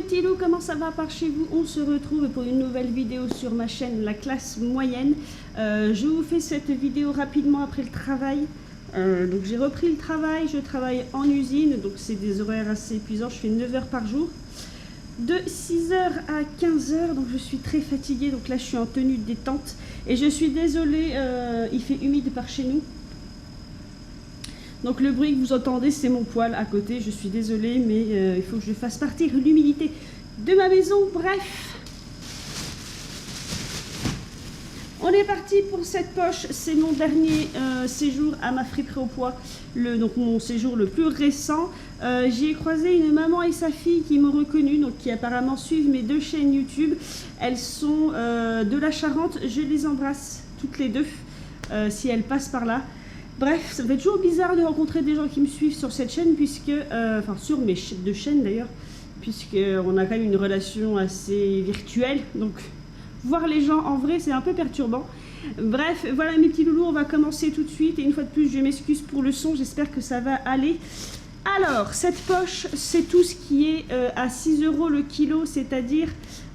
petits loups, comment ça va par chez vous? On se retrouve pour une nouvelle vidéo sur ma chaîne La Classe Moyenne. Je vous fais cette vidéo rapidement après le travail. Donc j'ai repris le travail, je travaille en usine, donc c'est des horaires assez épuisants, je fais 9 heures par jour. De 6h à 15h, donc je suis très fatiguée, donc là je suis en tenue de détente. Et je suis désolée, il fait humide par chez nous. Donc le bruit que vous entendez, c'est mon poêle à côté, je suis désolée, mais il faut que je fasse partir l'humidité de ma maison. Bref, on est parti pour cette poche, c'est mon dernier séjour à ma friperie au pois, donc mon séjour le plus récent. J'y ai croisé une maman et sa fille qui m'ont reconnue, donc qui apparemment suivent mes deux chaînes YouTube. Elles sont de la Charente, je les embrasse toutes les deux si elles passent par là. Bref, ça fait toujours bizarre de rencontrer des gens qui me suivent sur cette chaîne, puisque, enfin sur mes deux chaînes d'ailleurs, puisqu'on a quand même une relation assez virtuelle, donc voir les gens en vrai c'est un peu perturbant. Bref, voilà mes petits loulous, on va commencer tout de suite, et une fois de plus je m'excuse pour le son, j'espère que ça va aller. Alors, cette poche, c'est tout ce qui est à 6 € le kilo, c'est-à-dire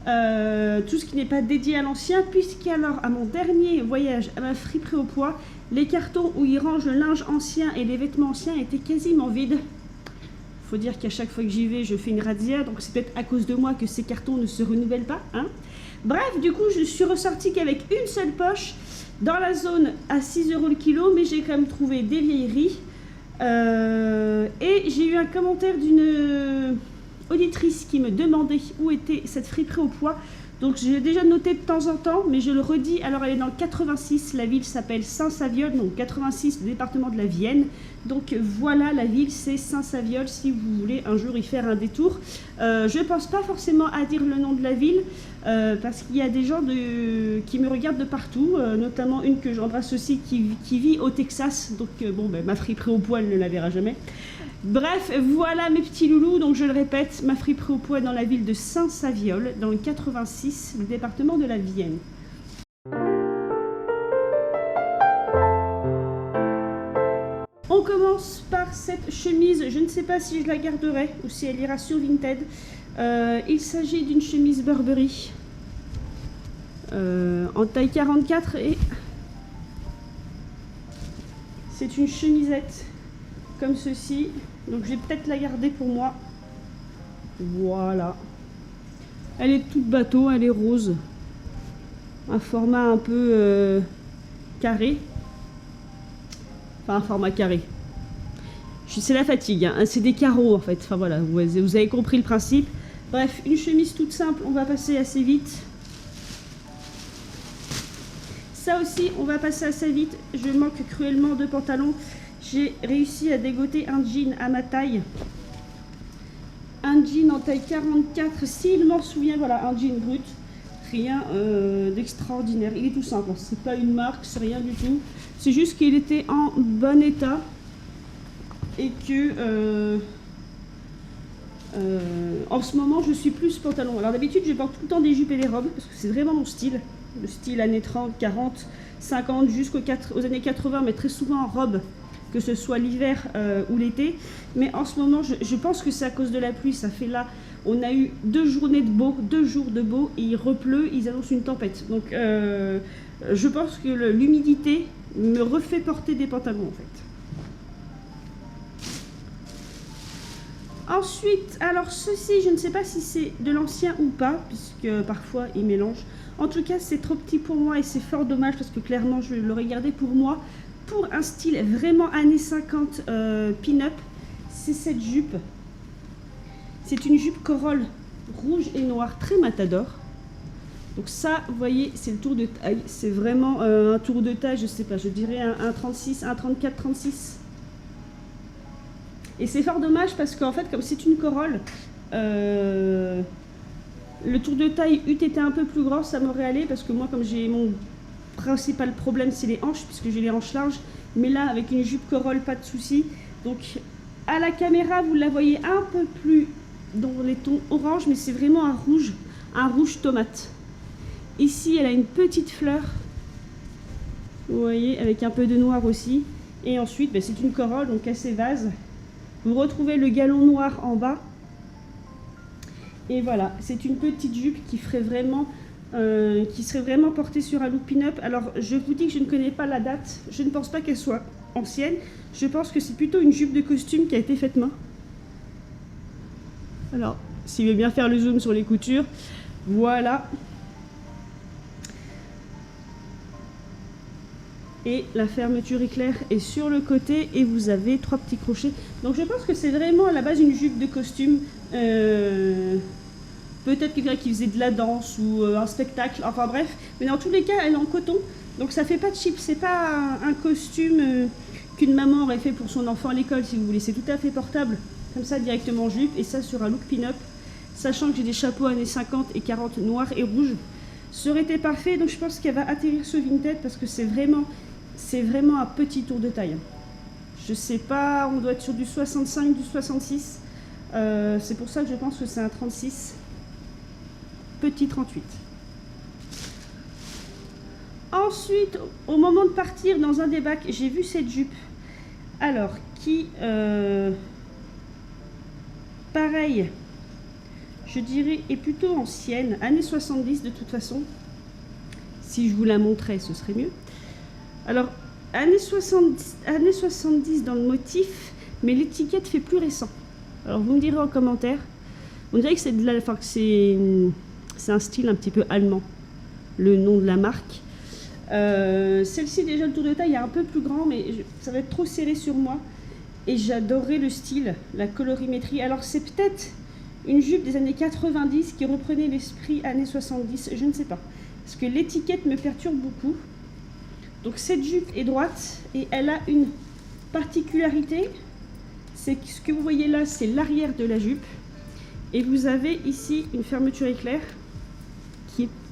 tout ce qui n'est pas dédié à l'ancien, puisqu'alors à mon dernier voyage à ma friperie au pois, les cartons où ils rangent le linge ancien et les vêtements anciens étaient quasiment vides. Il faut dire qu'à chaque fois que j'y vais, je fais une razzia, donc c'est peut-être à cause de moi que ces cartons ne se renouvellent pas, hein. Bref, du coup, je suis ressortie qu'avec une seule poche dans la zone à 6 € le kilo, mais j'ai quand même trouvé des vieilleries. Et j'ai eu un commentaire d'une auditrice qui me demandait où était cette friperie au pois. Donc j'ai déjà noté de temps en temps, mais je le redis. Alors elle est dans le 86, la ville s'appelle Saint-Saviol, donc 86, le département de la Vienne. Donc voilà, la ville c'est Saint-Saviol si vous voulez un jour y faire un détour. Je ne pense pas forcément à dire le nom de la ville, parce qu'il y a des gens qui me regardent de partout, notamment une que j'embrasse aussi qui vit au Texas. Donc bon, ben, ma friperie au pois, elle ne la verra jamais. Bref, voilà mes petits loulous, donc je le répète, ma friperie au pois dans la ville de Saint-Saviol, dans le 86, le département de la Vienne. On commence par cette chemise, je ne sais pas si je la garderai ou si elle ira sur Vinted. Il s'agit d'une chemise Burberry en taille 44 et c'est une chemisette comme ceci. Donc je vais peut-être la garder pour moi. Voilà. Elle est toute bateau, elle est rose. Un format un peu carré. Enfin un format carré. C'est la fatigue, hein. C'est des carreaux en fait. Enfin voilà, vous avez compris le principe. Bref, une chemise toute simple, on va passer assez vite. Ça aussi, on va passer assez vite. Je manque cruellement de pantalons. J'ai réussi à dégoter un jean à ma taille. Un jean en taille 44, s'il m'en souvient, voilà, un jean brut. Rien d'extraordinaire. Il est tout simple, c'est pas une marque, c'est rien du tout. C'est juste qu'il était en bon état. Et que en ce moment, je suis plus pantalon. Alors d'habitude, je porte tout le temps des jupes et des robes, parce que c'est vraiment mon style. Le style années 30, 40, 50, jusqu'aux années 80, mais très souvent en robe, que ce soit l'hiver ou l'été. Mais en ce moment, je pense que c'est à cause de la pluie. Ça fait là, on a eu 2 journées de beau, 2 jours de beau, et il repleut, ils annoncent une tempête. Donc je pense que l'humidité me refait porter des pantalons en fait. Ensuite, alors ceci, je ne sais pas si c'est de l'ancien ou pas, puisque parfois ils mélangent. En tout cas, c'est trop petit pour moi et c'est fort dommage, parce que clairement, je l'aurais gardé pour moi. Pour un style vraiment années 50 pin-up, c'est cette jupe. C'est une jupe corolle rouge et noir, très matador. Donc ça, vous voyez, c'est le tour de taille. C'est vraiment un tour de taille, je sais pas, je dirais un 36, un 34, 36. Et c'est fort dommage parce qu'en fait, comme c'est une corolle, le tour de taille eût été un peu plus grand, ça m'aurait allé, parce que moi, comme j'ai mon principal problème, c'est les hanches, puisque j'ai les hanches larges. Mais là, avec une jupe corolle, pas de souci. Donc, à la caméra, vous la voyez un peu plus dans les tons orange, mais c'est vraiment un rouge tomate. Ici, elle a une petite fleur, vous voyez, avec un peu de noir aussi. Et ensuite, ben, c'est une corolle, donc assez vase. Vous retrouvez le galon noir en bas. Et voilà, c'est une petite jupe qui serait vraiment portée sur un look pin-up. Alors, je vous dis que je ne connais pas la date. Je ne pense pas qu'elle soit ancienne. Je pense que c'est plutôt une jupe de costume qui a été faite main. Alors, s'il veut bien faire le zoom sur les coutures, voilà. Et la fermeture éclair est sur le côté et vous avez 3 petits crochets. Donc je pense que c'est vraiment à la base une jupe de costume. Peut-être quelqu'un qui faisait de la danse ou un spectacle, enfin bref. Mais dans tous les cas, elle est en coton. Donc ça fait pas de cheap, c'est pas un costume qu'une maman aurait fait pour son enfant à l'école si vous voulez. C'est tout à fait portable, comme ça directement en jupe. Et ça sur un look pin-up, sachant que j'ai des chapeaux années 50 et 40 noirs et rouges. Ça aurait été parfait, donc je pense qu'elle va atterrir sur Vinted parce que c'est vraiment un petit tour de taille. Je sais pas, on doit être sur du 65, du 66. C'est pour ça que je pense que c'est un 36. Petit 38. Ensuite, au moment de partir dans un des bacs, j'ai vu cette jupe. Alors, qui... pareil, je dirais, est plutôt ancienne. Années 70 de toute façon. Si je vous la montrais, ce serait mieux. Alors, années 70 dans le motif, mais l'étiquette fait plus récent. Alors, vous me direz en commentaire. On dirait que c'est de la, enfin, que c'est un style un petit peu allemand, le nom de la marque. Celle-ci, déjà, le tour de taille est un peu plus grand, mais ça va être trop serré sur moi. Et j'adorais le style, la colorimétrie. Alors, c'est peut-être une jupe des années 90 qui reprenait l'esprit années 70, je ne sais pas. Parce que l'étiquette me perturbe beaucoup. Donc cette jupe est droite et elle a une particularité, c'est que ce que vous voyez là, c'est l'arrière de la jupe. Et vous avez ici une fermeture éclair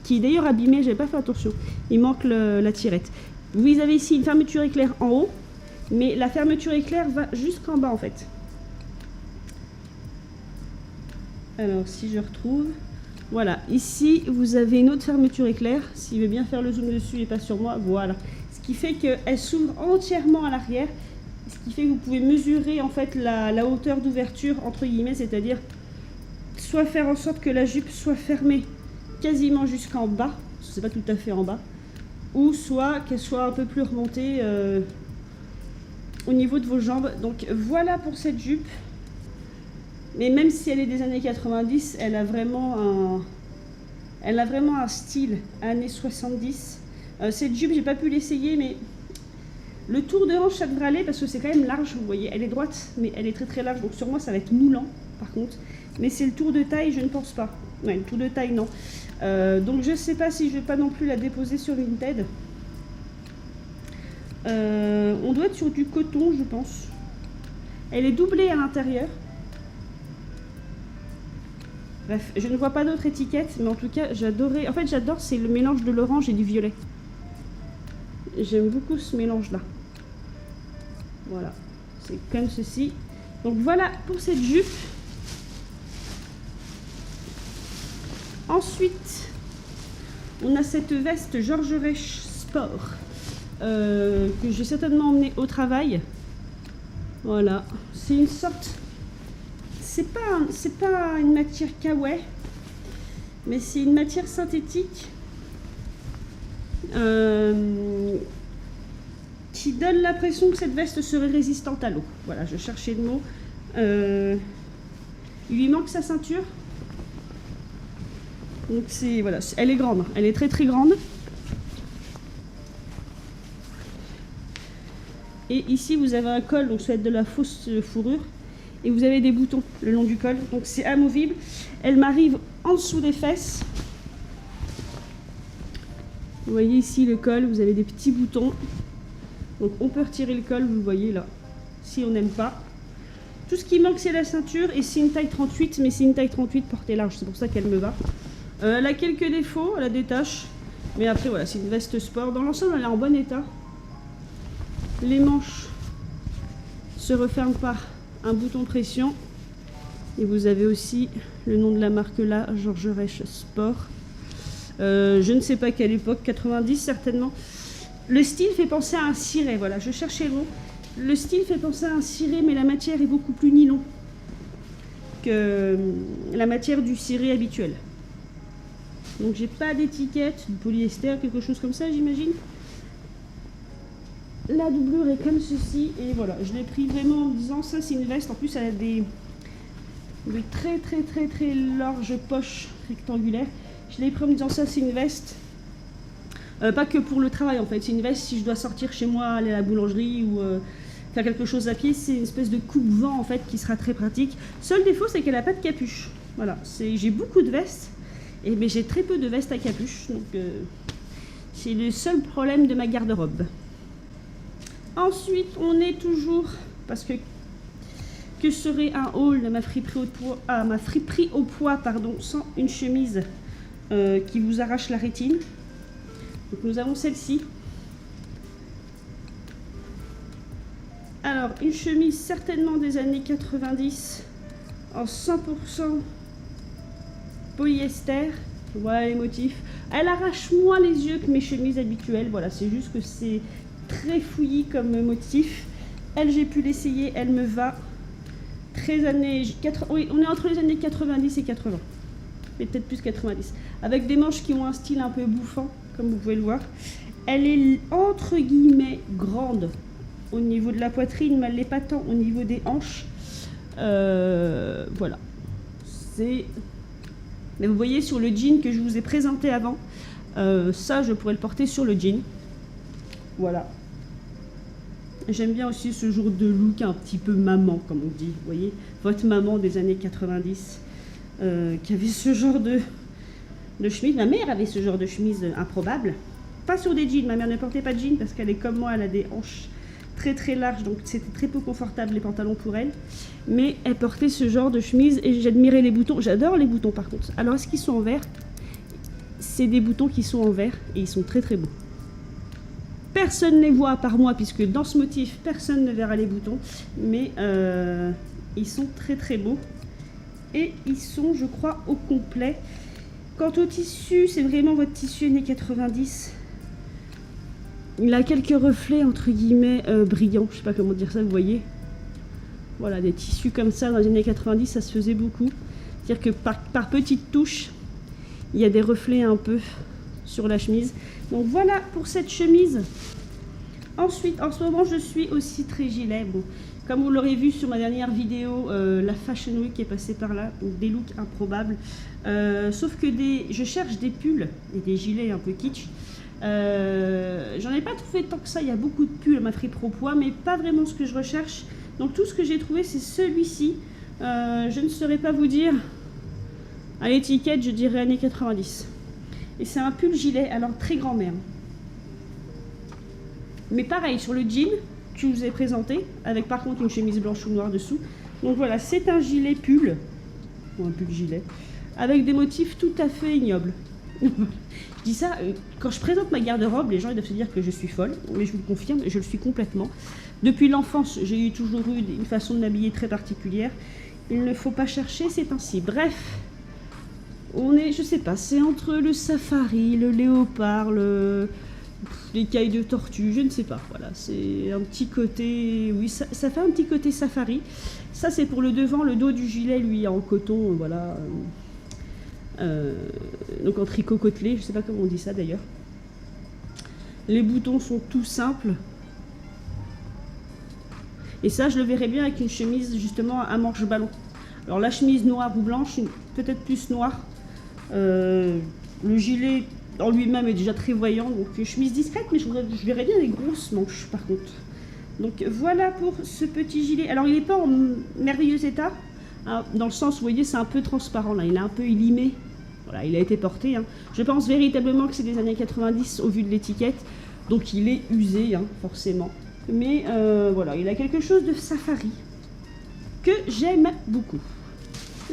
qui est d'ailleurs abîmée, j'avais pas fait attention. Il manque la tirette. Vous avez ici une fermeture éclair en haut, mais la fermeture éclair va jusqu'en bas en fait. Alors si je retrouve... Voilà, ici vous avez une autre fermeture éclair, s'il veut bien faire le zoom dessus et pas sur moi, voilà. Ce qui fait qu'elle s'ouvre entièrement à l'arrière, ce qui fait que vous pouvez mesurer en fait la hauteur d'ouverture entre guillemets, c'est-à-dire soit faire en sorte que la jupe soit fermée quasiment jusqu'en bas, c'est pas tout à fait en bas, ou soit qu'elle soit un peu plus remontée au niveau de vos jambes. Donc voilà pour cette jupe. Mais même si elle est des années 90, elle a vraiment un style années 70. Cette jupe, j'ai pas pu l'essayer, mais le tour de hanche, ça devrait aller parce que c'est quand même large, vous voyez. Elle est droite, mais elle est très très large, donc sur moi, ça va être moulant, par contre. Mais c'est le tour de taille, je ne pense pas. Ouais, le tour de taille, non. Donc je sais pas si je vais pas non plus la déposer sur Vinted. On doit être sur du coton, je pense. Elle est doublée à l'intérieur. Bref, je ne vois pas d'autres étiquettes, mais en tout cas, j'adorais. En fait, j'adore, c'est le mélange de l'orange et du violet. J'aime beaucoup ce mélange-là. Voilà, c'est comme ceci. Donc voilà pour cette jupe. Ensuite, on a cette veste George Reich Sport que j'ai certainement emmenée au travail. Voilà, c'est une sorte... C'est pas une matière kawaii, mais c'est une matière synthétique qui donne l'impression que cette veste serait résistante à l'eau. Voilà, je cherchais le mot. Il lui manque sa ceinture. Donc c'est voilà, elle est grande, elle est très très grande. Et ici vous avez un col, donc ça va être de la fausse fourrure. Et vous avez des boutons le long du col, donc c'est amovible. Elle m'arrive en dessous des fesses. Vous voyez ici le col, vous avez des petits boutons. Donc on peut retirer le col, vous le voyez là, si on n'aime pas. Tout ce qui manque c'est la ceinture et c'est une taille 38, mais c'est une taille 38 portée large, c'est pour ça qu'elle me va. Elle a quelques défauts, elle a des taches, mais après voilà, c'est une veste sport. Dans l'ensemble elle est en bon état. Les manches se referment par un bouton pression et vous avez aussi le nom de la marque là, George Reich Sport. Je ne sais pas quelle époque, 90 certainement. Le style fait penser à un ciré, voilà, je cherchais le mot. Le style fait penser à un ciré, mais la matière est beaucoup plus nylon. que la matière du ciré habituel. Donc j'ai pas d'étiquette, de polyester, quelque chose comme ça j'imagine. La doublure est comme ceci et voilà, je l'ai pris vraiment en me disant ça c'est une veste. En plus elle a des très larges poches rectangulaires. Je l'ai pris en me disant ça c'est une veste. Pas que pour le travail en fait, c'est une veste si je dois sortir chez moi, aller à la boulangerie ou faire quelque chose à pied. C'est une espèce de coupe-vent en fait qui sera très pratique. Seul défaut c'est qu'elle n'a pas de capuche. Voilà, j'ai beaucoup de vestes. Mais j'ai très peu de vestes à capuche, donc c'est le seul problème de ma garde-robe. Ensuite, on est toujours, parce que serait un haul de ma friperie au poids, pardon, sans une chemise qui vous arrache la rétine. Donc nous avons celle-ci. Alors, une chemise certainement des années 90 en 100% polyester, voilà les motifs. Elle arrache moins les yeux que mes chemises habituelles, voilà, c'est juste que c'est très fouillis comme motif. Elle, j'ai pu l'essayer, elle me va. Oui, on est entre les années 90 et 80, et peut-être plus 90, avec des manches qui ont un style un peu bouffant, comme vous pouvez le voir. Elle est entre guillemets grande au niveau de la poitrine, mais elle n'est pas tant au niveau des hanches. Voilà, c'est... Mais vous voyez sur le jean que je vous ai présenté avant, ça je pourrais le porter sur le jean. Voilà. J'aime bien aussi ce genre de look un petit peu maman, comme on dit. Vous voyez, votre maman des années 90 qui avait ce genre de chemise. Ma mère avait ce genre de chemise improbable. Pas sur des jeans, ma mère ne portait pas de jeans parce qu'elle est comme moi, elle a des hanches très larges, donc c'était très peu confortable les pantalons pour elle. Mais elle portait ce genre de chemise et j'admirais les boutons. J'adore les boutons par contre. Alors est-ce qu'ils sont en vert? C'est des boutons qui sont en vert et ils sont très beaux. Personne ne les voit à part moi puisque dans ce motif personne ne verra les boutons, mais ils sont très beaux et ils sont, je crois, au complet. Quant au tissu, c'est vraiment votre tissu années 90. Il a quelques reflets entre guillemets brillants, je sais pas comment dire ça, vous voyez. Voilà, des tissus comme ça dans les années 90, ça se faisait beaucoup. C'est-à-dire que par petites touches, il y a des reflets un peu sur la chemise. Donc voilà pour cette chemise. Ensuite, en ce moment, je suis aussi très gilet. Bon, comme vous l'aurez vu sur ma dernière vidéo, la Fashion Week est passée par là, donc des looks improbables. Sauf que je cherche des pulls et des gilets un peu kitsch. J'en ai pas trouvé tant que ça. Il y a beaucoup de pulls à ma friperie au poids, mais pas vraiment ce que je recherche. Donc tout ce que j'ai trouvé, c'est celui-ci. Je ne saurais pas vous dire. À l'étiquette, je dirais années 90. Et c'est un pull gilet, alors très grand-mère. Mais pareil, sur le jean que je vous ai présenté, avec par contre une chemise blanche ou noire dessous. Donc voilà, c'est un gilet pull, ou un pull gilet, avec des motifs tout à fait ignobles. Je dis ça, quand je présente ma garde-robe, les gens ils doivent se dire que je suis folle, mais je vous le confirme, je le suis complètement. Depuis l'enfance, j'ai toujours eu une façon de m'habiller très particulière. Il ne faut pas chercher, c'est ainsi. Bref, on est, je sais pas, c'est entre le safari, le léopard, l'écaille de tortue, je ne sais pas. Voilà, c'est un petit côté, oui, ça fait un petit côté safari. Ça c'est pour le devant, le dos du gilet, lui, en coton, voilà. Donc en tricot côtelé, je sais pas comment on dit ça d'ailleurs. Les boutons sont tout simples. Et ça, je le verrais bien avec une chemise justement à manches ballon. Alors la chemise noire ou blanche, peut-être plus noire. Le gilet en lui-même est déjà très voyant, donc une chemise discrète, mais je verrais bien les grosses manches par contre. Donc voilà pour ce petit gilet. Alors il n'est pas en merveilleux état, hein, dans le sens, vous voyez, c'est un peu transparent là, il est un peu élimé. Voilà, il a été porté. Hein. Je pense véritablement que c'est des années 90 au vu de l'étiquette, donc il est usé, hein, forcément. Mais voilà, il a quelque chose de safari que j'aime beaucoup.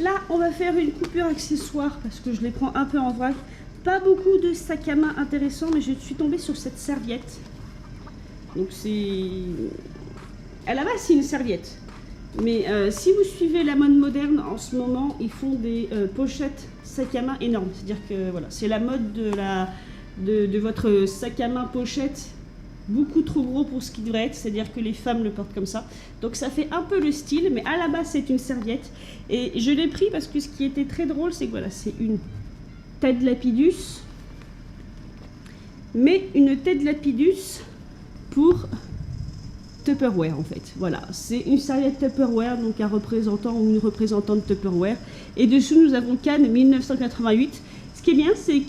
Là, on va faire une coupure accessoire parce que je les prends un peu en vrac. Pas beaucoup de sac à main intéressant, mais je suis tombée sur cette serviette. Donc c'est... À la base, c'est une serviette. Mais si vous suivez la mode moderne, en ce moment, ils font des pochettes sac à main énormes. C'est-à-dire que voilà, c'est la mode de votre sac à main pochette beaucoup trop gros pour ce qui devrait être, c'est-à-dire que les femmes le portent comme ça. Donc ça fait un peu le style, mais à la base c'est une serviette. Et je l'ai pris parce que ce qui était très drôle, c'est que voilà, c'est une Ted Lapidus, mais une Ted Lapidus pour Tupperware en fait. Voilà, c'est une serviette Tupperware, donc un représentant ou une représentante Tupperware. Et dessous nous avons Cannes 1988. Ce qui est bien, c'est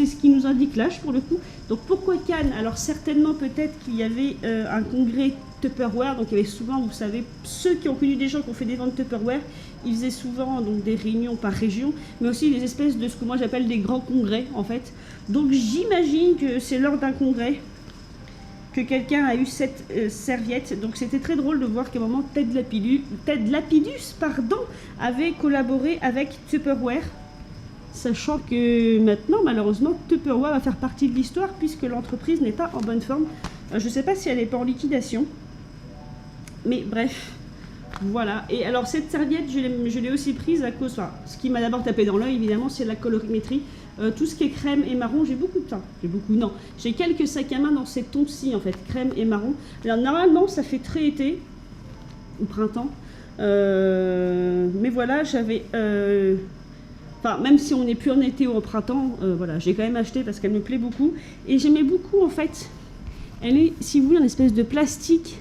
ce qui nous indique l'âge pour le coup. Donc pourquoi Cannes? Alors certainement peut-être qu'il y avait un congrès Tupperware, donc il y avait souvent, vous savez, ceux qui ont connu des gens qui ont fait des ventes Tupperware, ils faisaient souvent donc, des réunions par région, mais aussi des espèces de ce que moi j'appelle des grands congrès en fait. Donc j'imagine que c'est lors d'un congrès que quelqu'un a eu cette serviette. Donc c'était très drôle de voir qu'à un moment Ted Lapidus avait collaboré avec Tupperware. Sachant que maintenant, malheureusement, Tupperware va faire partie de l'histoire puisque l'entreprise n'est pas en bonne forme. Je ne sais pas si elle n'est pas en liquidation. Mais bref, voilà. Et alors cette serviette, je l'ai aussi prise à cause... Enfin, ce qui m'a d'abord tapé dans l'œil, évidemment, c'est la colorimétrie. Tout ce qui est crème et marron, j'ai beaucoup de temps. J'ai quelques sacs à main dans ces tons-ci, en fait, crème et marron. Alors normalement, ça fait très été, au printemps. Mais voilà, j'avais... Enfin, même si on n'est plus en été ou au printemps, voilà, j'ai quand même acheté parce qu'elle me plaît beaucoup. Et j'aimais beaucoup, en fait, elle est, si vous voulez, une espèce de plastique.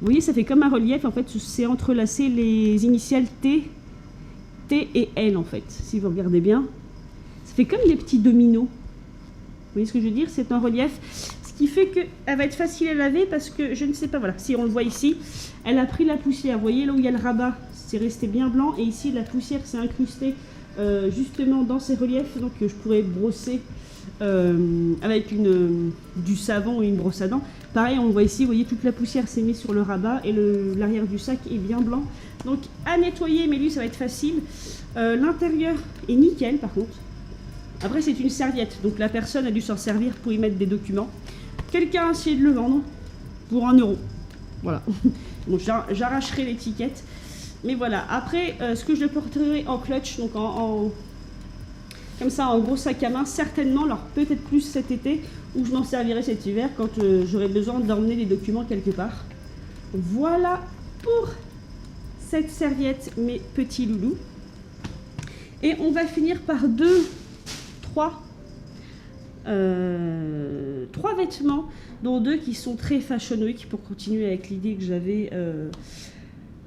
Vous voyez, ça fait comme un relief. En fait, c'est entrelacé les initiales T et L, en fait, si vous regardez bien. Ça fait comme des petits dominos. Vous voyez ce que je veux dire? C'est un relief. Ce qui fait qu'elle va être facile à laver parce que, je ne sais pas, voilà, si on le voit ici, elle a pris la poussière. Vous voyez, là où il y a le rabat, c'est resté bien blanc. Et ici, la poussière s'est incrustée justement dans ces reliefs, donc je pourrais brosser avec du savon et une brosse à dents. Pareil, on le voit ici, vous voyez, toute la poussière s'est mise sur le rabat et l'arrière du sac est bien blanc. Donc à nettoyer, mais lui ça va être facile. L'intérieur est nickel par contre. Après c'est une serviette, donc la personne a dû s'en servir pour y mettre des documents. Quelqu'un a essayé de le vendre pour 1 €. Voilà. Donc j'arracherai l'étiquette. Mais voilà, après, ce que je porterai en clutch, donc comme ça, en gros sac à main, certainement, alors peut-être plus cet été, ou je m'en servirai cet hiver quand j'aurai besoin d'emmener des documents quelque part. Voilà pour cette serviette, mes petits loulous. Et on va finir par trois vêtements, dont 2 qui sont très fashion week, pour continuer avec l'idée que j'avais...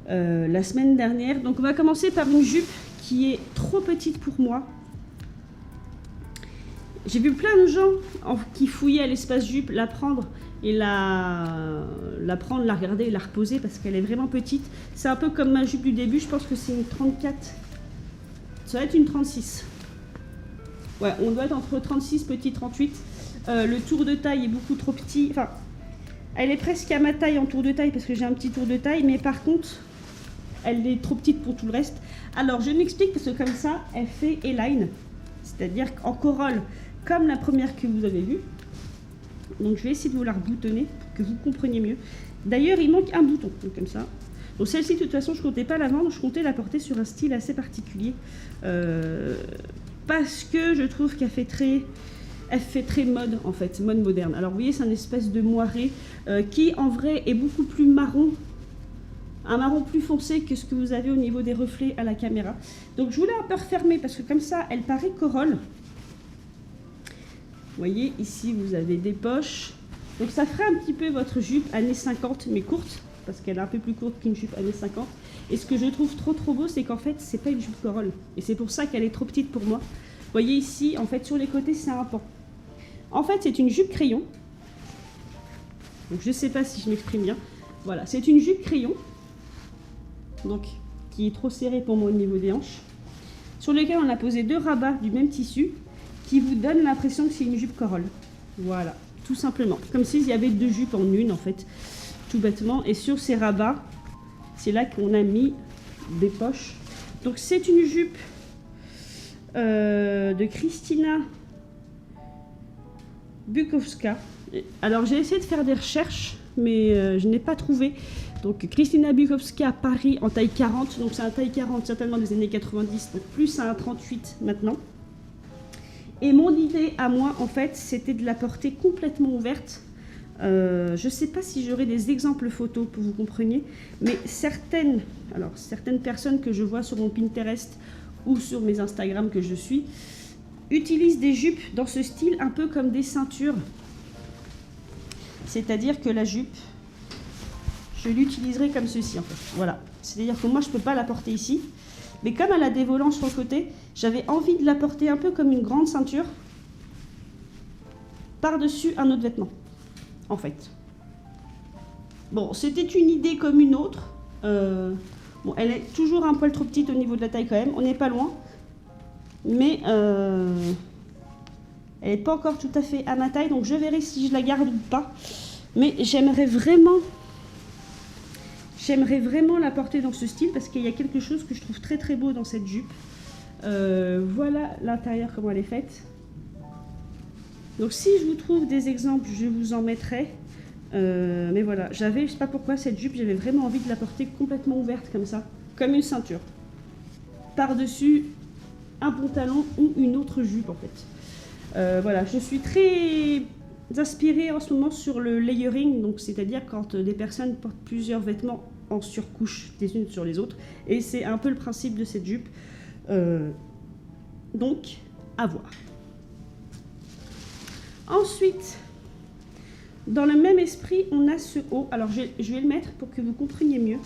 la semaine dernière. Donc on va commencer par une jupe qui est trop petite pour moi. J'ai vu plein de gens qui fouillaient à l'espace jupe la prendre et la regarder et la reposer parce qu'elle est vraiment petite. C'est un peu comme ma jupe du début, je pense que c'est une 34. Ça va être une 36. Ouais, on doit être entre 36 petit 38. Le tour de taille est beaucoup trop petit. Enfin, elle est presque à ma taille en tour de taille parce que j'ai un petit tour de taille, mais par contre elle est trop petite pour tout le reste. Alors je m'explique parce que comme ça elle fait A-line, c'est-à-dire en corolle comme la première que vous avez vue. Donc je vais essayer de vous la reboutonner pour que vous compreniez mieux. D'ailleurs il manque un bouton, donc comme ça. Donc celle-ci de toute façon je comptais pas la vendre, je comptais la porter sur un style assez particulier parce que je trouve qu'elle fait très mode en fait, mode moderne. Alors vous voyez c'est une espèce de moiré qui en vrai est beaucoup plus marron. Un marron plus foncé que ce que vous avez au niveau des reflets à la caméra. Donc je voulais un peu refermer parce que comme ça, elle paraît corolle. Vous voyez, ici vous avez des poches. Donc ça ferait un petit peu votre jupe années 50, mais courte, parce qu'elle est un peu plus courte qu'une jupe années 50. Et ce que je trouve trop beau, c'est qu'en fait, c'est pas une jupe corolle. Et c'est pour ça qu'elle est trop petite pour moi. Vous voyez ici, en fait, sur les côtés, c'est un pan. En fait, c'est une jupe crayon. Donc je sais pas si je m'exprime bien. Voilà, c'est une jupe crayon. Donc qui est trop serré pour moi au niveau des hanches, sur lesquels on a posé 2 rabats du même tissu qui vous donnent l'impression que c'est une jupe corolle. Voilà, tout simplement, comme s'il y avait 2 jupes en une en fait, tout bêtement. Et sur ces rabats, c'est là qu'on a mis des poches. Donc c'est une jupe de Krystyna Bukowska. Alors j'ai essayé de faire des recherches, mais je n'ai pas trouvé. Donc Krystyna Bukowska Paris en taille 40, donc c'est un taille 40 certainement des années 90, donc plus un 38 maintenant. Et mon idée à moi en fait c'était de la porter complètement ouverte Je ne sais pas si j'aurai des exemples photos pour vous compreniez, mais certaines personnes que je vois sur mon Pinterest ou sur mes Instagram que je suis, utilisent des jupes dans ce style un peu comme des ceintures. C'est-à-dire que la jupe, je l'utiliserai comme ceci en fait. Voilà. C'est-à-dire que moi je ne peux pas la porter ici, mais comme elle a des volants sur le côté, j'avais envie de la porter un peu comme une grande ceinture par-dessus un autre vêtement. En fait. Bon, c'était une idée comme une autre. Bon, elle est toujours un poil trop petite au niveau de la taille quand même. On n'est pas loin. Mais elle n'est pas encore tout à fait à ma taille. Donc je verrai si je la garde ou pas. Mais j'aimerais vraiment la porter dans ce style parce qu'il y a quelque chose que je trouve très très beau dans cette jupe. Voilà l'intérieur, comment elle est faite. Donc si je vous trouve des exemples, je vous en mettrai. Mais voilà, je sais pas pourquoi cette jupe, j'avais vraiment envie de la porter complètement ouverte comme ça, comme une ceinture. Par-dessus un pantalon ou une autre jupe en fait. Voilà, je suis très inspirée en ce moment sur le layering, donc c'est-à-dire quand des personnes portent plusieurs vêtements en surcouche les unes sur les autres. Et c'est un peu le principe de cette jupe. Donc, à voir. Ensuite, dans le même esprit, on a ce haut. Alors, je vais le mettre pour que vous compreniez mieux.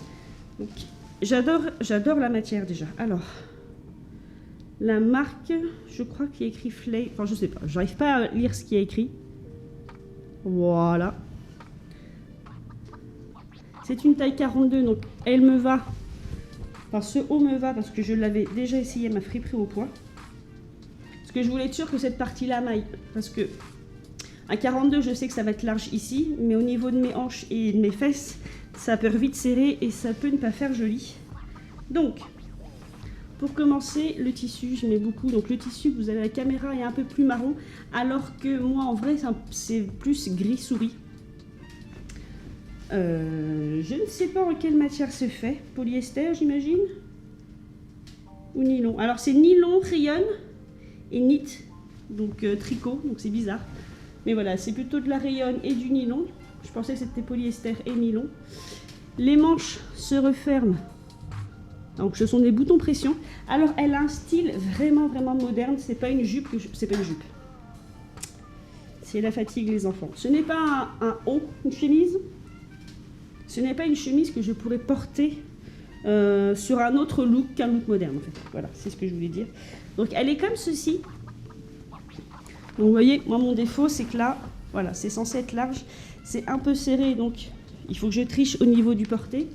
J'adore la matière déjà. Alors, la marque, je crois qu'il y a écrit Flay. Enfin, je sais pas. J'arrive pas à lire ce qu'il y a écrit. Voilà. C'est une taille 42, donc elle me va. Enfin, ce haut me va parce que je l'avais déjà essayé à ma friperie au poids. Parce que je voulais être sûre que cette partie-là m'aille. Parce que à 42, je sais que ça va être large ici, mais au niveau de mes hanches et de mes fesses, ça peut vite serrer et ça peut ne pas faire joli. Donc, pour commencer, le tissu, je mets beaucoup. Donc le tissu, vous avez la caméra est un peu plus marron, alors que moi, en vrai, c'est plus gris souris. Je ne sais pas en quelle matière c'est fait. Polyester, j'imagine, ou nylon. Alors c'est nylon, rayon et knit, donc tricot, donc c'est bizarre. Mais voilà, c'est plutôt de la rayon et du nylon. Je pensais que c'était polyester et nylon. Les manches se referment. Donc ce sont des boutons pression. Alors elle a un style vraiment moderne. C'est pas une jupe, c'est pas une jupe. C'est la fatigue les enfants. Ce n'est pas un haut, une chemise. Ce n'est pas une chemise que je pourrais porter sur un autre look qu'un look moderne en fait. Voilà, c'est ce que je voulais dire. Donc elle est comme ceci. Donc vous voyez, moi mon défaut c'est que là, voilà, c'est censé être large, c'est un peu serré, donc il faut que je triche au niveau du porté.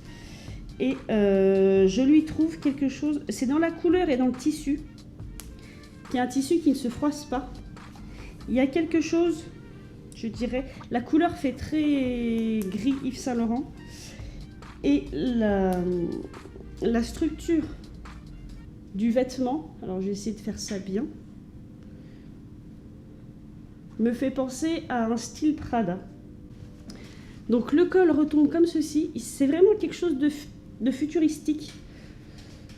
Et je lui trouve quelque chose, c'est dans la couleur et dans le tissu, qui est un tissu qui ne se froisse pas. Il y a quelque chose, je dirais, la couleur fait très gris Yves Saint Laurent. Et la structure du vêtement, alors je vais essayer de faire ça bien, me fait penser à un style Prada. Donc le col retombe comme ceci. C'est vraiment quelque chose de futuristique,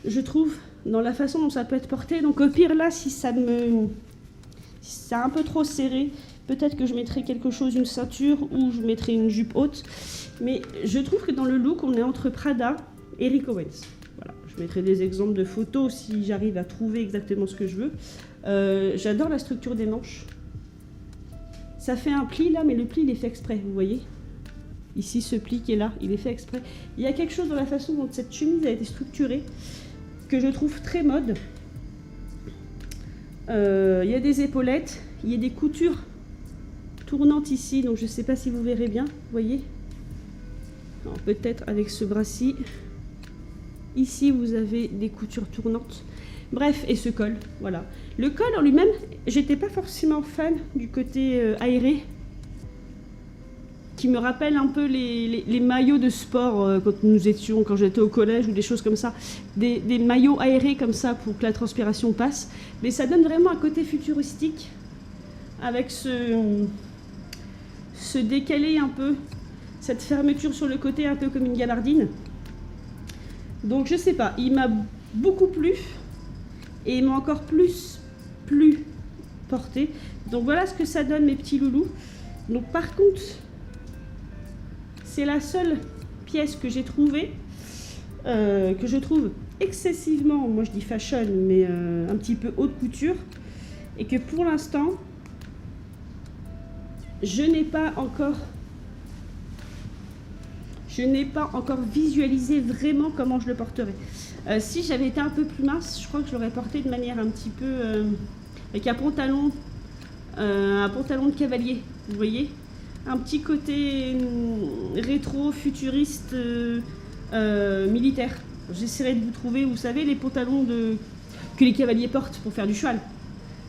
je trouve, dans la façon dont ça peut être porté. Donc au pire là, si c'est un peu trop serré, peut-être que je mettrai quelque chose, une ceinture, ou je mettrai une jupe haute. Mais je trouve que dans le look, on est entre Prada et Rick Owens. Voilà, je mettrai des exemples de photos si j'arrive à trouver exactement ce que je veux. J'adore la structure des manches. Ça fait un pli là, mais le pli il est fait exprès, vous voyez. Ici, ce pli qui est là, il est fait exprès. Il y a quelque chose dans la façon dont cette chemise a été structurée que je trouve très mode. Il y a des épaulettes, il y a des coutures tournantes ici, donc je ne sais pas si vous verrez bien, vous voyez. Peut-être avec ce bras-ci. Ici, vous avez des coutures tournantes. Bref, et ce col, voilà. Le col en lui-même, j'étais pas forcément fan du côté aéré, qui me rappelle un peu les maillots de sport quand j'étais au collège ou des choses comme ça. Des maillots aérés comme ça pour que la transpiration passe. Mais ça donne vraiment un côté futuristique avec ce décalé un peu, cette fermeture sur le côté un peu comme une gabardine. Donc je sais pas, il m'a beaucoup plu et il m'a encore plus porté. Donc voilà ce que ça donne mes petits loulous. Donc par contre, C'est la seule pièce que j'ai trouvée, que je trouve excessivement, moi je dis fashion, mais un petit peu haute couture, et que pour l'instant, je n'ai pas encore visualisé vraiment comment je le porterai. Si j'avais été un peu plus mince, je crois que je l'aurais porté de manière un petit peu avec un pantalon de cavalier, vous voyez, un petit côté rétro, futuriste, militaire. J'essaierai de vous trouver, vous savez, les pantalons que les cavaliers portent pour faire du cheval.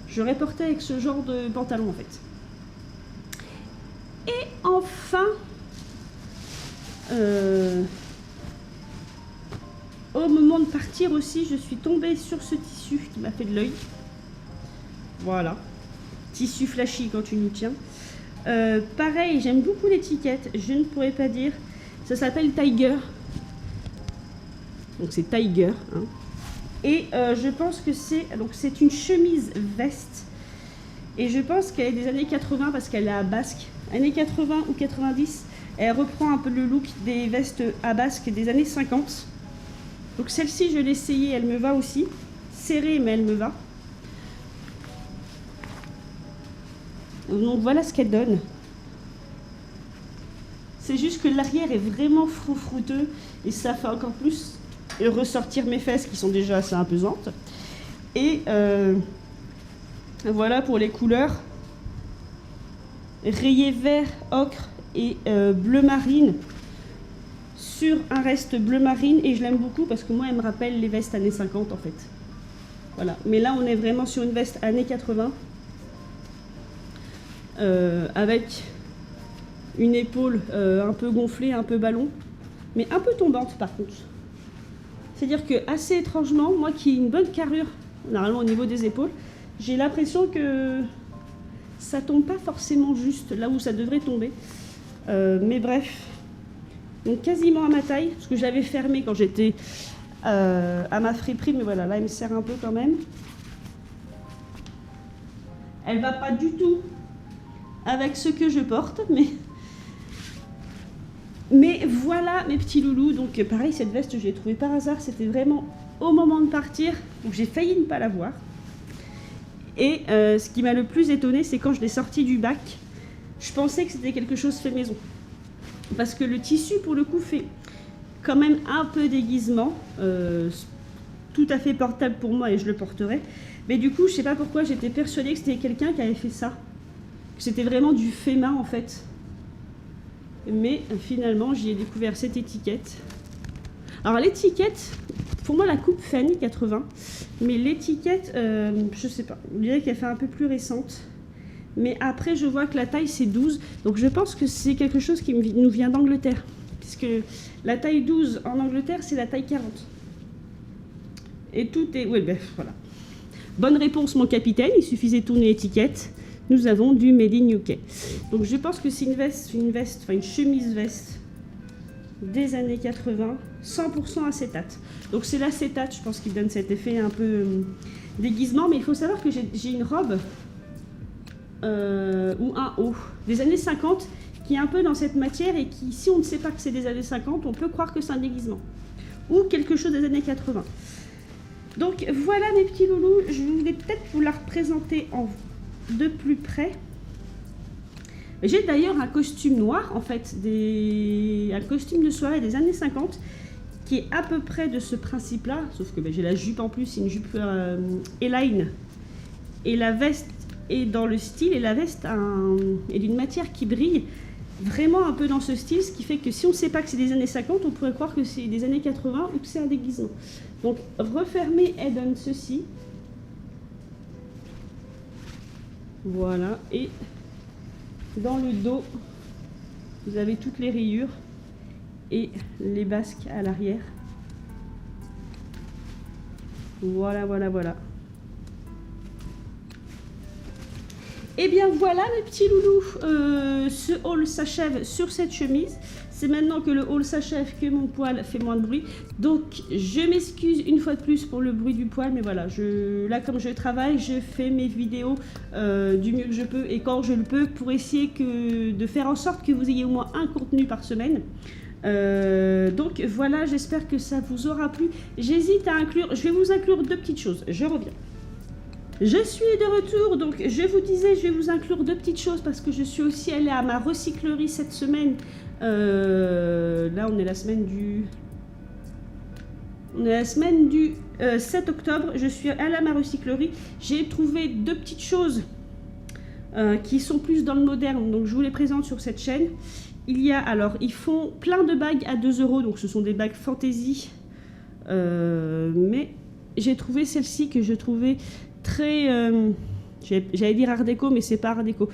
J'aurais porté avec ce genre de pantalon en fait. Et enfin, au moment de partir aussi, je suis tombée sur ce tissu qui m'a fait de l'œil. Voilà, tissu flashy quand tu nous tiens. Pareil, j'aime beaucoup l'étiquette, je ne pourrais pas dire. Ça s'appelle Tiger. Donc c'est Tiger. Hein. Et je pense que c'est une chemise veste. Et je pense qu'elle est des années 80 parce qu'elle est à basque. Années 80 ou 90, elle reprend un peu le look des vestes à basque des années 50. Donc celle-ci, je l'ai essayée, elle me va aussi. Serrée, mais elle me va. Donc voilà ce qu'elle donne. C'est juste que l'arrière est vraiment froufrouteux et ça fait encore plus ressortir mes fesses qui sont déjà assez impesantes. Et voilà pour les couleurs. Rayé vert, ocre et bleu marine sur un reste bleu marine, et je l'aime beaucoup parce que moi elle me rappelle les vestes années 50 en fait. Voilà, mais là on est vraiment sur une veste années 80 avec une épaule un peu gonflée, un peu ballon, mais un peu tombante par contre. C'est-à-dire que assez étrangement, moi qui ai une bonne carrure normalement au niveau des épaules, j'ai l'impression que ça tombe pas forcément juste là où ça devrait tomber. Mais bref, donc quasiment à ma taille, parce que je l'avais fermé quand j'étais à ma friperie, mais voilà, là elle me serre un peu quand même. Elle va pas du tout avec ce que je porte, mais voilà mes petits loulous. Donc pareil, cette veste je l'ai trouvée par hasard, c'était vraiment au moment de partir, donc j'ai failli ne pas la voir. Et ce qui m'a le plus étonnée, c'est quand je l'ai sortie du bac, je pensais que c'était quelque chose fait maison. Parce que le tissu, pour le coup, fait quand même un peu déguisement, tout à fait portable pour moi et je le porterai. Mais du coup, je sais pas pourquoi, j'étais persuadée que c'était quelqu'un qui avait fait ça. Que c'était vraiment du fait main en fait. Mais finalement, j'y ai découvert cette étiquette. Alors l'étiquette, pour moi la coupe fait années 80, mais l'étiquette, je sais pas, on dirait qu'elle fait un peu plus récente. Mais après, je vois que la taille c'est 12, donc je pense que c'est quelque chose qui nous vient d'Angleterre. Puisque la taille 12 en Angleterre, c'est la taille 40. Et tout est... Oui, ben voilà. Bonne réponse, mon capitaine, il suffisait de tourner l'étiquette. Nous avons du Made in UK. Donc je pense que c'est une chemise veste des années 80, 100% acétate. Donc c'est l'acétate, je pense, qui donne cet effet un peu déguisement. Mais il faut savoir que j'ai une robe ou un haut des années 50 qui est un peu dans cette matière et qui, si on ne sait pas que c'est des années 50, on peut croire que c'est un déguisement. Ou quelque chose des années 80. Donc voilà mes petits loulous, je voulais peut-être vous la représenter de plus près. J'ai d'ailleurs un costume noir, en fait, un costume de soirée des années 50, qui est à peu près de ce principe-là, sauf que j'ai la jupe en plus, c'est une jupe A-line, et la veste est dans le style, et la veste est d'une matière qui brille, vraiment un peu dans ce style, ce qui fait que si on ne sait pas que c'est des années 50, on pourrait croire que c'est des années 80 ou que c'est un déguisement. Donc refermée, elle donne ceci. Voilà, et dans le dos, vous avez toutes les rayures et les basques à l'arrière. Voilà, voilà, voilà. Et bien voilà mes petits loulous, ce haul s'achève sur cette chemise. C'est maintenant que le haul s'achève que mon poêle fait moins de bruit. Donc je m'excuse une fois de plus pour le bruit du poêle, mais voilà, là comme je travaille, je fais mes vidéos du mieux que je peux et quand je le peux pour essayer de faire en sorte que vous ayez au moins un contenu par semaine. Donc voilà, j'espère que ça vous aura plu. J'hésite à inclure, je vais vous inclure deux petites choses, je reviens. Je suis de retour, donc je vous disais, je vais vous inclure deux petites choses parce que je suis aussi allée à ma recyclerie cette semaine. Là, on est la semaine du 7 octobre. Je suis allée à ma recyclerie. J'ai trouvé deux petites choses qui sont plus dans le moderne, donc je vous les présente sur cette chaîne. Alors, ils font plein de bagues à 2 €, donc ce sont des bagues fantaisie. Mais j'ai trouvé celle-ci que je trouvais très, j'allais dire art déco, mais c'est pas art déco,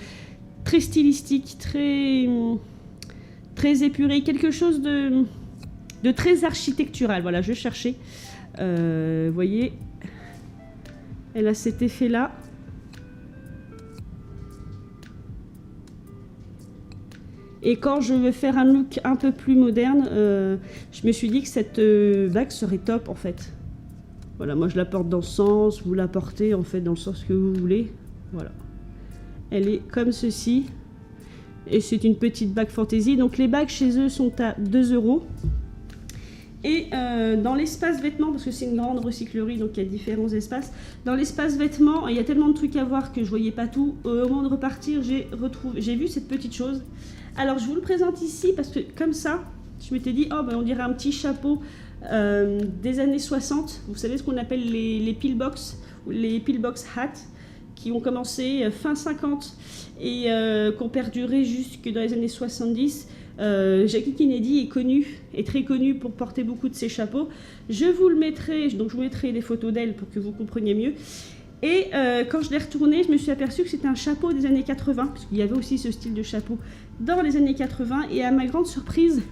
très stylistique, très épuré, quelque chose de très architectural. Voilà, je cherchais. Vous voyez, elle a cet effet-là. Et quand je veux faire un look un peu plus moderne, je me suis dit que cette bague serait top en fait. Voilà, moi je la porte dans ce sens, vous la portez en fait dans le sens que vous voulez. Voilà. Elle est comme ceci. Et c'est une petite bague fantaisie. Donc les bagues chez eux sont à 2 €. Et dans l'espace vêtements, parce que c'est une grande recyclerie, donc il y a différents espaces. Dans l'espace vêtements, il y a tellement de trucs à voir que je voyais pas tout. Au moment de repartir, j'ai vu cette petite chose. Alors je vous le présente ici parce que comme ça, je m'étais dit, oh ben on dirait un petit chapeau des années 60. Vous savez ce qu'on appelle les pillbox ou les pillbox hats, qui ont commencé fin 50 et qui ont perduré jusque dans les années 70. Jackie Kennedy est très connue pour porter beaucoup de ses chapeaux. Je vous mettrai des photos d'elle pour que vous compreniez mieux. Et quand je l'ai retourné, je me suis aperçue que c'était un chapeau des années 80, parce qu'il y avait aussi ce style de chapeau dans les années 80. Et à ma grande surprise,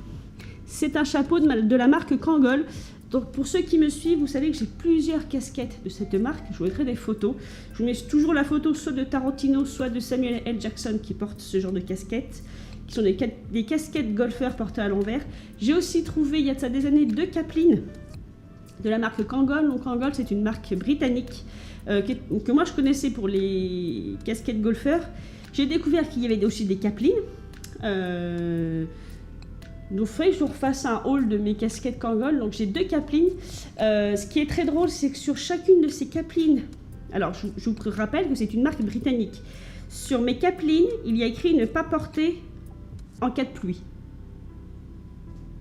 c'est un chapeau de la marque Kangol. Donc pour ceux qui me suivent, vous savez que j'ai plusieurs casquettes de cette marque. Je vous mettrai des photos. Je vous mets toujours la photo soit de Tarantino, soit de Samuel L. Jackson qui porte ce genre de casquettes, qui sont des casquettes golfeurs portées à l'envers. J'ai aussi trouvé, il y a de ça des années, deux capelines de la marque Kangol. Donc Kangol, c'est une marque britannique que moi je connaissais pour les casquettes golfeurs. J'ai découvert qu'il y avait aussi des capelines. Donc il faudrait que je vous refasse un haul de mes casquettes Kangol. Donc j'ai deux capelines. Ce qui est très drôle, c'est que sur chacune de ces capelines, alors je vous rappelle que c'est une marque britannique. Sur mes capelines, il y a écrit ne pas porter en cas de pluie.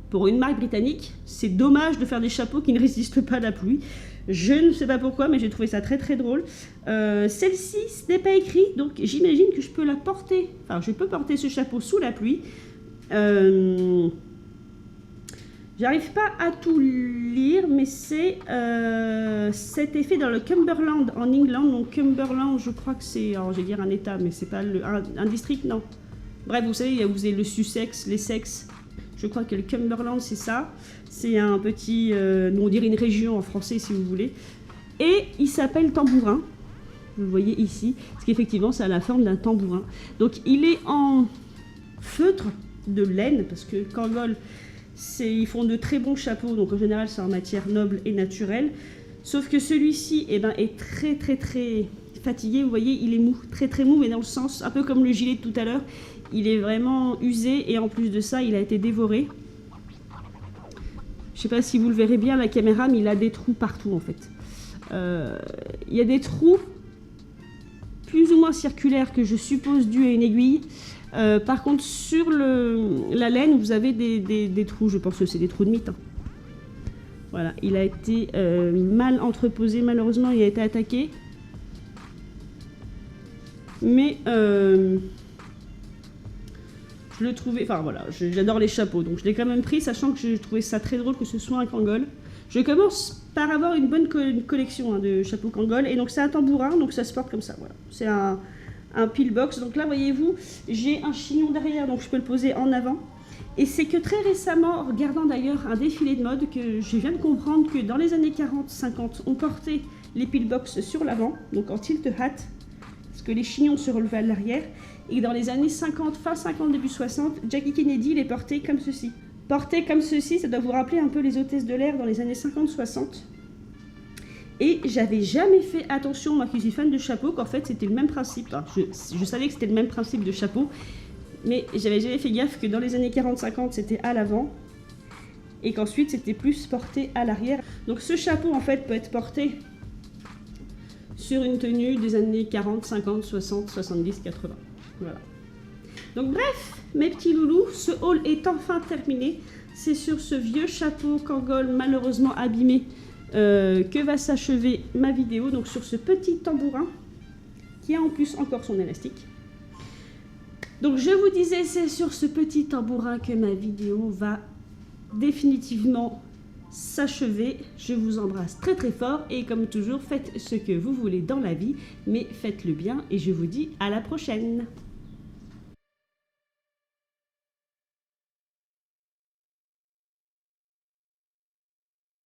Pour une marque britannique, c'est dommage de faire des chapeaux qui ne résistent pas à la pluie. Je ne sais pas pourquoi, mais j'ai trouvé ça très très drôle. Celle-ci, ce n'est pas écrit, donc j'imagine que je peux la porter. Enfin, je peux porter ce chapeau sous la pluie. J'arrive pas à tout lire, mais c'est cet effet dans le Cumberland en England. Donc Cumberland, je crois que c'est, alors je vais dire un état, mais c'est pas un district, non. Bref, vous savez, vous avez le Sussex, l'Essex. Je crois que le Cumberland, c'est ça. C'est un petit, nous on dirait une région en français si vous voulez. Et il s'appelle tambourin. Vous le voyez ici, parce qu'effectivement, ça a la forme d'un tambourin. Donc il est en feutre de laine, parce que Kangol, ils font de très bons chapeaux, donc en général c'est en matière noble et naturelle. Sauf que celui-ci est très très très fatigué, vous voyez, il est mou, très très mou, mais dans le sens, un peu comme le gilet de tout à l'heure, il est vraiment usé et en plus de ça, il a été dévoré. Je sais pas si vous le verrez bien à la caméra, mais il a des trous partout en fait. Il y a des trous plus ou moins circulaires que je suppose dus à une aiguille. Par contre, sur la laine, vous avez des trous, je pense que c'est des trous de mythe. Hein. Voilà, il a été mal entreposé, malheureusement, il a été attaqué. Mais je le trouvais, enfin voilà, j'adore les chapeaux, donc je l'ai quand même pris, sachant que je trouvais ça très drôle que ce soit un Kangol. Je commence par avoir une bonne collection de chapeaux Kangol, et donc c'est un tambourin, donc ça se porte comme ça, voilà. C'est un pillbox, donc là voyez-vous, j'ai un chignon derrière, donc je peux le poser en avant. Et c'est que très récemment, en regardant d'ailleurs un défilé de mode, que je viens de comprendre que dans les années 40-50, on portait les pillbox sur l'avant, donc en tilt hat, parce que les chignons se relevaient à l'arrière. Et dans les années 50, fin 50, début 60, Jackie Kennedy les portait comme ceci. Porté comme ceci, ça doit vous rappeler un peu les hôtesses de l'air dans les années 50-60. Et j'avais jamais fait attention, moi qui suis fan de chapeau, qu'en fait c'était le même principe. Enfin, je savais que c'était le même principe de chapeau, mais j'avais jamais fait gaffe que dans les années 40-50 c'était à l'avant et qu'ensuite c'était plus porté à l'arrière. Donc ce chapeau en fait peut être porté sur une tenue des années 40, 50, 60, 70, 80. Voilà. Donc bref, mes petits loulous, ce haul est enfin terminé. C'est sur ce vieux chapeau Kangol malheureusement abîmé que va s'achever ma vidéo, donc sur ce petit tambourin qui a en plus encore son élastique. Donc je vous disais, c'est sur ce petit tambourin que ma vidéo va définitivement s'achever. Je vous embrasse très très fort et comme toujours, faites ce que vous voulez dans la vie, mais faites-le bien et je vous dis à la prochaine.